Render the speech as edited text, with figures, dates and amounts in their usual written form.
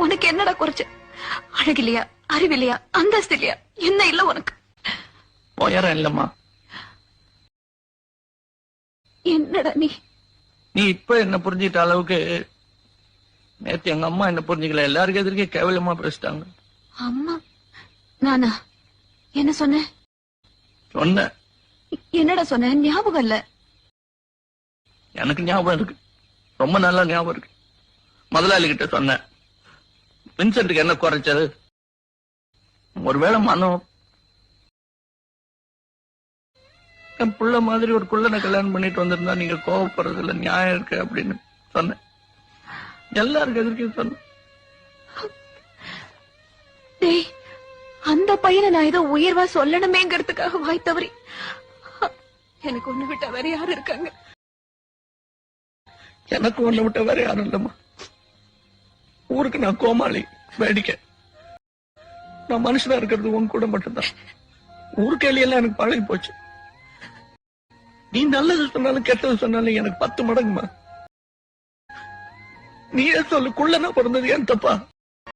உனக்கு என்னடா குறைச்சு? அழகில்லையா, அறிவில்லையா, அந்தஸ்து இல்லையா, என்ன இல்ல உனக்கு? போயாரம் இல்லம்மா. என்னடா நீ நீ இப்ப என்ன புரிஞ்சுக்கிட்ட அளவுக்கு நேத்து எங்க அம்மா என்ன புரிஞ்சுக்கல. எல்லாருக்கும் எதிர்க்கே கேவலமா பேசிட்டாங்க. அம்மா? நானா? என்ன சொன்ன? சொன்ன. என்னடா சொன்ன? ஞாபகம் இல்ல. எனக்கு ஞாபகம் இருக்கு, ரொம்ப நல்லா ஞாபகம் இருக்கு. முதலாளி கிட்ட சொன்னேன், வின்சென்ட்டுக்கு என்ன குறைச்சது? ஒருவேளை மனம் என் புள்ள மாதிரி ஒரு குள்ளனை கல்யாணம் பண்ணிட்டு வந்திருந்தா நீங்க கோவப்படுறதுல நியாயம் இருக்கு அப்படின்னு சொன்னேன். எல்லாருக்கும் எதிர்க்க சொன்னேன். டேய், அந்த பையனை நான் ஏதோ உயர்வா சொல்லணுமேங்கிறதுக்காக வாய் தவறி. எனக்கு ஒண்ணு விட்டா வேற யாரு இருக்காங்க? எனக்கு ஒண்ணு விட்ட வேற யாரும் இல்லம்மா. ஊருக்கு நான் கோமாளி, வேடிக்கை. நான் மனுஷனா இருக்கிறது உன் கூட மட்டும்தான். ஊருக்கேலியெல்லாம் எனக்கு பழகி போச்சு. நீ நல்லது சொன்னாலும் கெட்டது சொன்னாலும் எனக்கு 10 மடங்குமா. நீயே சொல்லு, குள்ளனா பிறந்தது ஏன் தப்பா?